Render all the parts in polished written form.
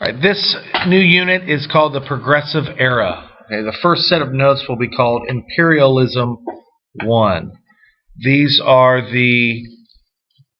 All right, this new unit is called the Progressive Era. Okay, the first set of notes will be called Imperialism I. These are the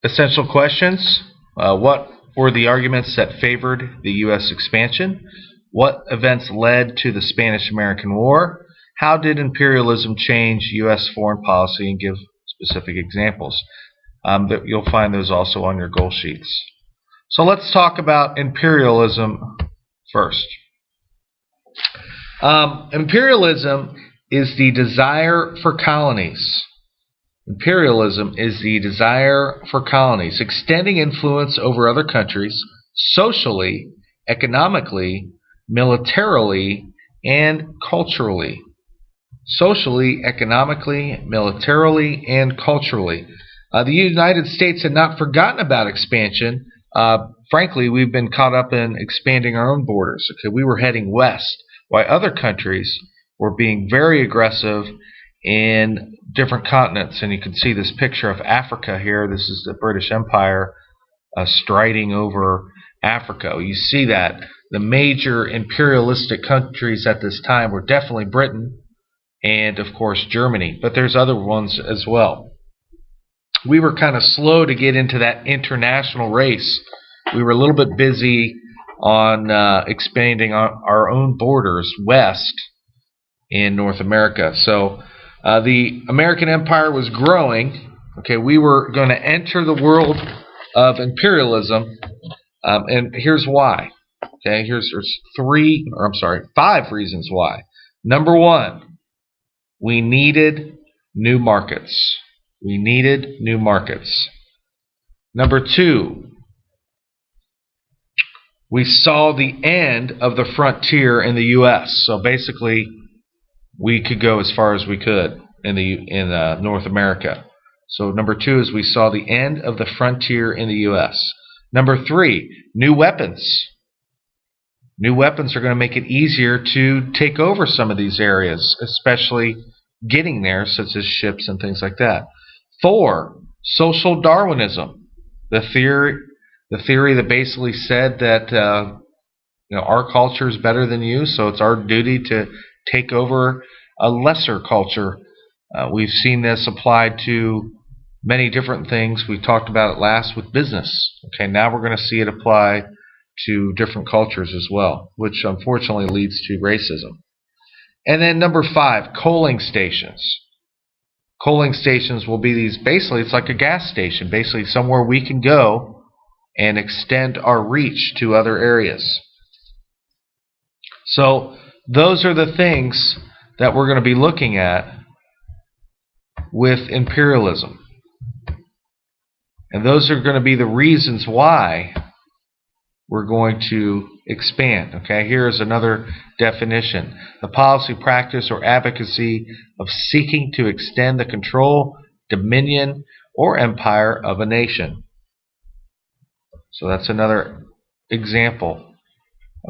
essential questions. What were the arguments that favored the U.S. expansion? What events led to the Spanish-American War? How did imperialism change U.S. foreign policy? And give specific examples. You'll find those also on your goal sheets. So let's talk about imperialism first. Imperialism is the desire for colonies. Imperialism is the desire for colonies, extending influence over other countries socially, economically, militarily, and culturally. Socially, economically, militarily, and culturally. The United States had not forgotten about expansion. Frankly, we've been caught up in expanding our own borders. Okay, we were heading west, while other countries were being very aggressive in different continents. And you can see this picture of Africa here. This is the British Empire striding over Africa. You see that the major imperialistic countries at this time were definitely Britain and, of course, Germany. But there's other ones as well. We were kind of slow to get into that international race. We were a little bit busy on expanding our own borders west in North America. So the American empire was growing. Okay, we were going to enter the world of imperialism, and here's why. Okay, there's 5 reasons why. Number 1, we needed new markets. We needed new markets. Number 2, we saw the end of the frontier in the U.S. So basically, we could go as far as we could in North America. So number 2 is we saw the end of the frontier in the U.S. Number 3, new weapons. New weapons are going to make it easier to take over some of these areas, especially getting there, such as ships and things like that. 4, social Darwinism, the theory that basically said that our culture is better than you, so it's our duty to take over a lesser culture. We've seen this applied to many different things. We talked about it last with business. Okay, now we're going to see it apply to different cultures as well, which unfortunately leads to racism. And then number 5, coaling stations. Coaling stations will be these, basically it's like a gas station, basically somewhere we can go and extend our reach to other areas. So those are the things that we're going to be looking at with imperialism. And those are going to be the reasons why we're going to expand. Okay, here's another definition. The policy, practice, or advocacy of seeking to extend the control, dominion, or empire of a nation. So that's another example.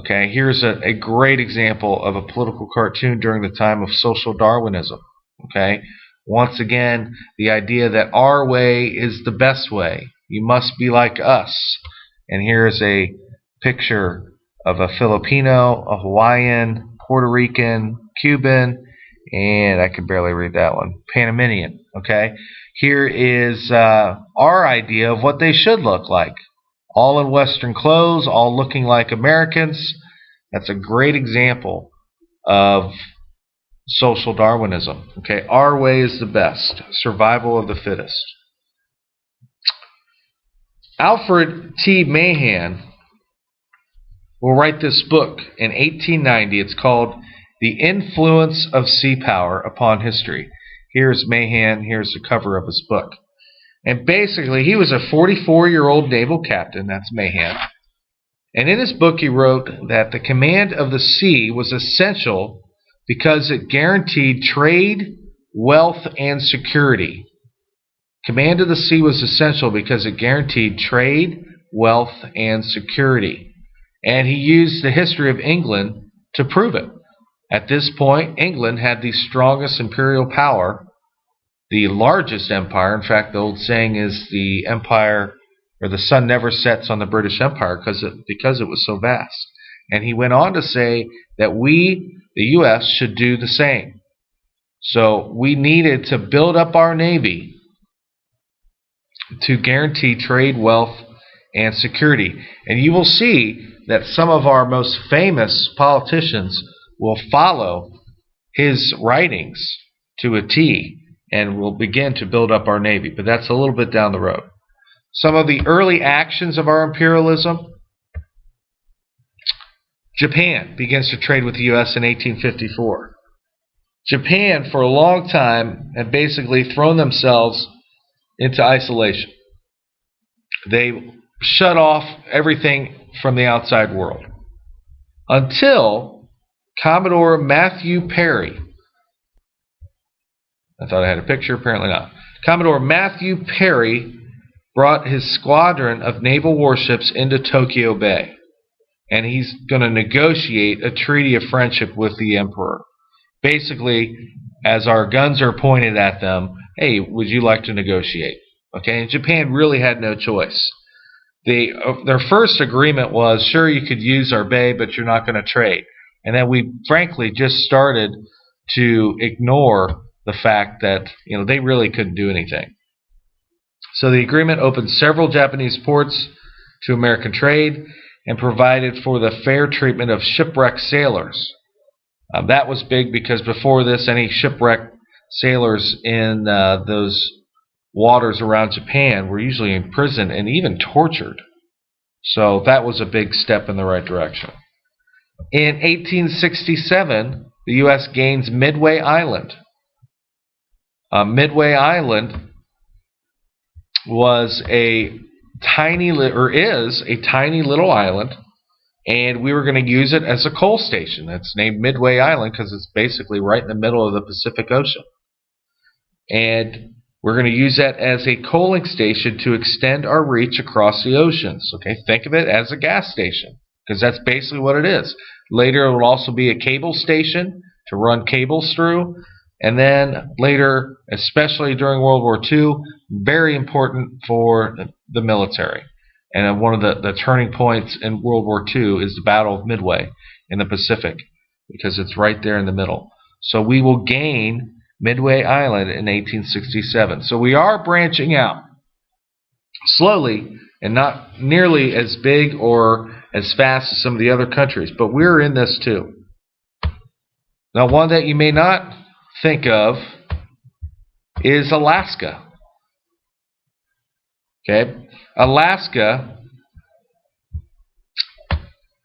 Okay, here's a great example of a political cartoon during the time of social Darwinism. Okay, once again, the idea that our way is the best way. You must be like us. And here's a picture of a Filipino, a Hawaiian, Puerto Rican, Cuban, and I can barely read that one, Panamanian. Okay, here is our idea of what they should look like. All in Western clothes, all looking like Americans. That's a great example of social Darwinism. Okay, our way is the best. Survival of the fittest. Alfred T. Mahan will write this book in 1890. It's called The Influence of Sea Power Upon History. Here's Mahan. Here's the cover of his book. And basically, he was a 44-year-old naval captain. That's Mahan. And in his book, he wrote that the command of the sea was essential because it guaranteed trade, wealth, and security. Command of the sea was essential because it guaranteed trade, wealth, and security. And he used the history of England to prove it. At this point, England had the strongest imperial power, the largest empire. In fact, the old saying is the empire, or the sun never sets on the British Empire because it was so vast. And he went on to say that we, the U.S., should do the same. So we needed to build up our Navy to guarantee trade, wealth, and security. And you will see that some of our most famous politicians will follow his writings to a T and will begin to build up our Navy. But that's a little bit down the road. Some of the early actions of our imperialism. Japan begins to trade with the U.S. in 1854. Japan, for a long time, had basically thrown themselves into isolation. They shut off everything from the outside world until Commodore Matthew Perry. I thought I had a picture, apparently not. Commodore Matthew Perry brought his squadron of naval warships into Tokyo Bay. And he's going to negotiate a treaty of friendship with the emperor. Basically, as our guns are pointed at them, hey, would you like to negotiate? Okay, and Japan really had no choice. Their first agreement was, sure, you could use our bay, but you're not going to trade. And then we, frankly, just started to ignore the fact that they really couldn't do anything. So the agreement opened several Japanese ports to American trade and provided for the fair treatment of shipwrecked sailors. That was big because before this, any shipwrecked sailors in those waters around Japan were usually imprisoned and even tortured. So that was a big step in the right direction. In 1867, the U.S. gains Midway Island. Midway Island was is a tiny little island, and we were going to use it as a coal station. It's named Midway Island because it's basically right in the middle of the Pacific Ocean. And we're going to use that as a coaling station to extend our reach across the oceans. Okay, think of it as a gas station because that's basically what it is. Later, it will also be a cable station to run cables through. And then later, especially during World War II, very important for the military. And one of the turning points in World War II is the Battle of Midway in the Pacific, because it's right there in the middle. So we will gain Midway Island in 1867. So we are branching out slowly and not nearly as big or as fast as some of the other countries, but we're in this too. Now, one that you may not think of is Alaska. Okay, Alaska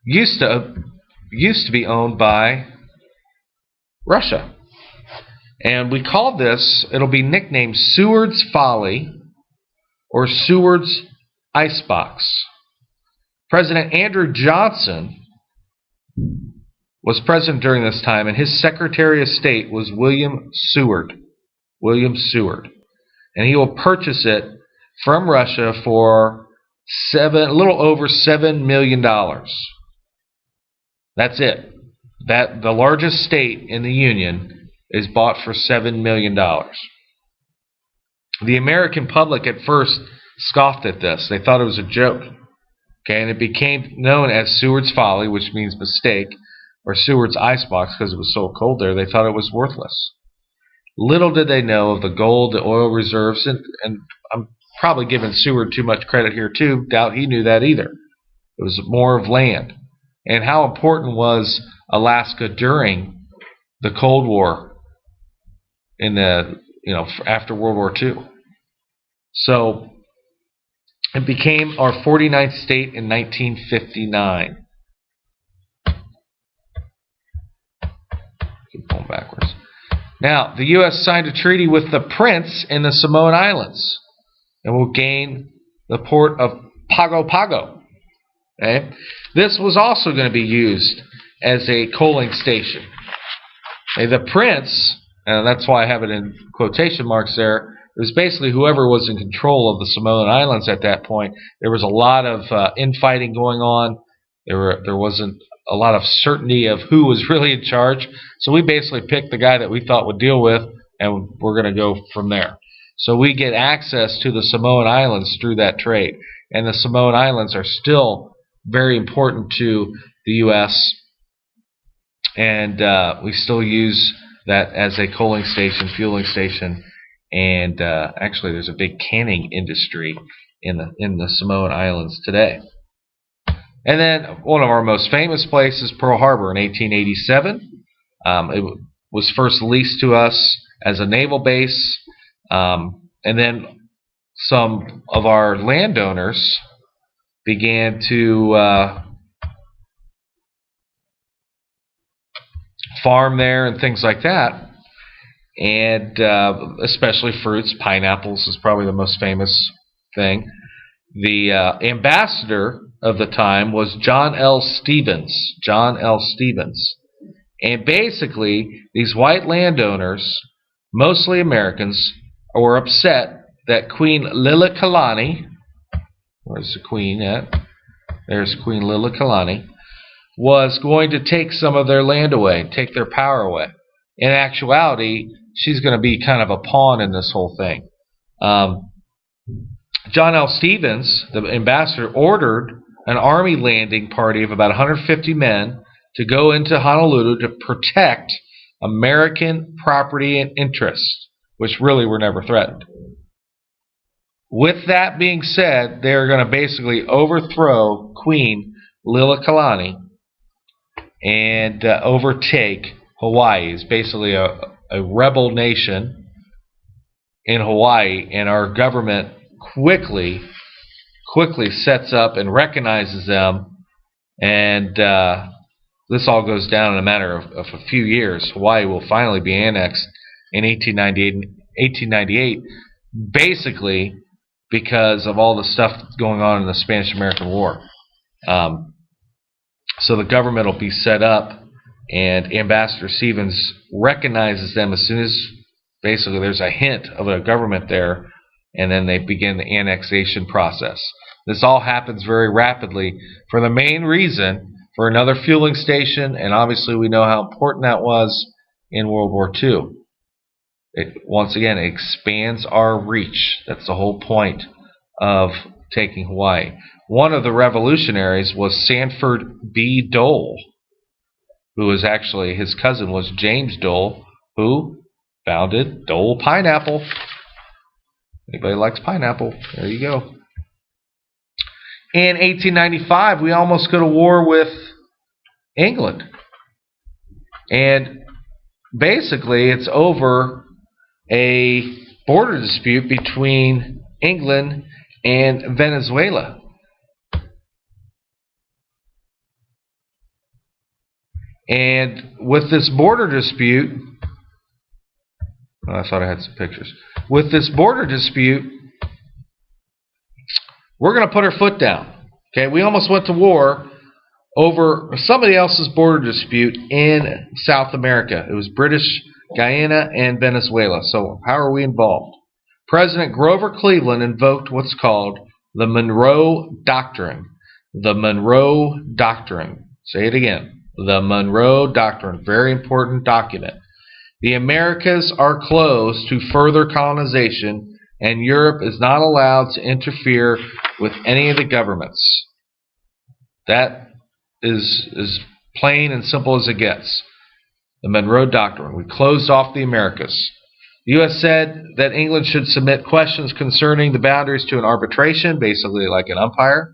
used to be owned by Russia, and we call this. It'll be nicknamed Seward's Folly or Seward's Icebox. President Andrew Johnson was president during this time, and his Secretary of State was William Seward. And he will purchase it from Russia for a little over $7 million. That's it. That the largest state in the Union is bought for $7 million. The American public at first scoffed at this. They thought it was a joke. Okay, and it became known as Seward's Folly, which means mistake, or Seward's Icebox because it was so cold there, they thought it was worthless. Little did they know of the gold, the oil reserves, and I'm probably giving Seward too much credit here too. Doubt he knew that either. It was more of land. And how important was Alaska during the Cold War in the, after World War II. So it became our 49th state in 1959. Keep going backwards. Now, the U.S. signed a treaty with the Prince in the Samoan Islands, and will gain the port of Pago Pago. Okay? This was also going to be used as a coaling station. Okay, the Prince, and that's why I have it in quotation marks there, it was basically whoever was in control of the Samoan Islands at that point. There was a lot of infighting going on. There wasn't a lot of certainty of who was really in charge. So we basically picked the guy that we thought would deal with, and we're going to go from there. So we get access to the Samoan Islands through that trade. And the Samoan Islands are still very important to the U.S., and we still use that as a coaling station, fueling station, and actually there's a big canning industry in the Samoan Islands today. And then one of our most famous places, Pearl Harbor, in 1887. It was first leased to us as a naval base, and then some of our landowners began to farm there and things like that, and especially fruits. Pineapples is probably the most famous thing. The ambassador of the time was John L. Stevens. John L. Stevens. And basically, these white landowners, mostly Americans, were upset that Queen Liliuokalani, where's the queen at? There's Queen Liliuokalani, was going to take some of their land away, take their power away. In actuality, she's going to be kind of a pawn in this whole thing. John L. Stevens, the ambassador, ordered an army landing party of about 150 men to go into Honolulu to protect American property and interests, which really were never threatened. With that being said, they're going to basically overthrow Queen Liliuokalani and overtake Hawaii. It's basically a rebel nation in Hawaii, and our government quickly sets up and recognizes them, and this all goes down in a matter of a few years. Hawaii will finally be annexed in 1898, basically because of all the stuff going on in the Spanish-American War. So the government will be set up, and Ambassador Stevens recognizes them as soon as basically there's a hint of a government there, and then they begin the annexation process. This all happens very rapidly for the main reason for another fueling station, and obviously we know how important that was in World War II. It, once again, it expands our reach. That's the whole point of taking Hawaii. One of the revolutionaries was Sanford B. Dole, who was actually, his cousin was James Dole, who founded Dole Pineapple. Anybody likes pineapple? There you go. In 1895, we almost go to war with England. And basically, it's over a border dispute between England and Venezuela. And with this border dispute, I thought I had some pictures. With this border dispute, we're going to put our foot down. Okay, we almost went to war over somebody else's border dispute in South America. It was British Guyana and Venezuela. So how are we involved? President Grover Cleveland invoked what's called the Monroe Doctrine. The Monroe Doctrine. Say it again. The Monroe Doctrine. Very important document. The Americas are closed to further colonization, and Europe is not allowed to interfere with any of the governments. That is as plain and simple as it gets. The Monroe Doctrine. We closed off the Americas. The U.S. said that England should submit questions concerning the boundaries to an arbitration, basically like an umpire.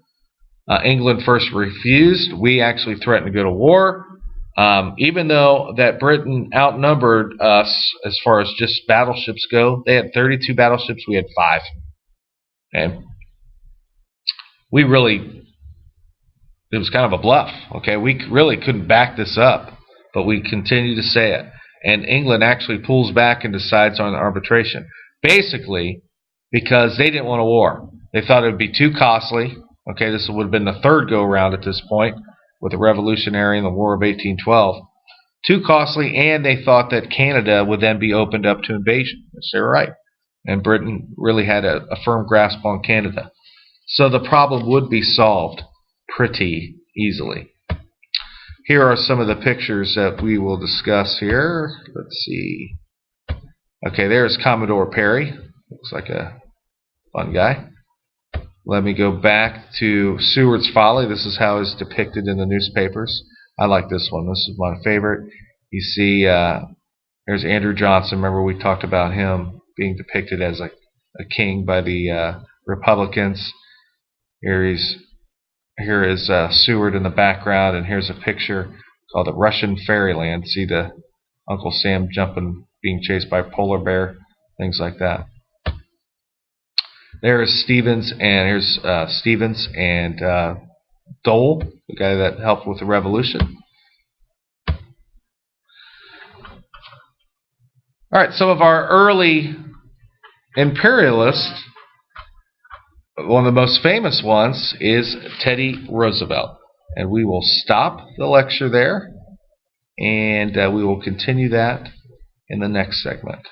England first refused. We actually threatened to go to war. Even though that Britain outnumbered us as far as just battleships go. They had 32 battleships. We had 5. Okay. It was kind of a bluff. Okay. We really couldn't back this up, but we continue to say it. And England actually pulls back and decides on arbitration. Basically, because they didn't want a war. They thought it would be too costly. Okay, this would have been the third go-around at this point with the Revolutionary and the War of 1812. Too costly, and they thought that Canada would then be opened up to invasion. Yes, they were right. And Britain really had a firm grasp on Canada. So the problem would be solved pretty easily. Here are some of the pictures that we will discuss here. Let's see. Okay, there's Commodore Perry. Looks like a fun guy. Let me go back to Seward's Folly. This is how it's depicted in the newspapers. I like this one. This is my favorite. You see, there's Andrew Johnson. Remember we talked about him being depicted as a king by the Republicans. Here is Seward in the background, and here's a picture called the Russian Fairyland. See the Uncle Sam jumping, being chased by a polar bear, things like that. There's Stevens, and here's Stevens and Dole, the guy that helped with the revolution. All right, some of our early imperialists, one of the most famous ones is Teddy Roosevelt. And we will stop the lecture there, and we will continue that in the next segment.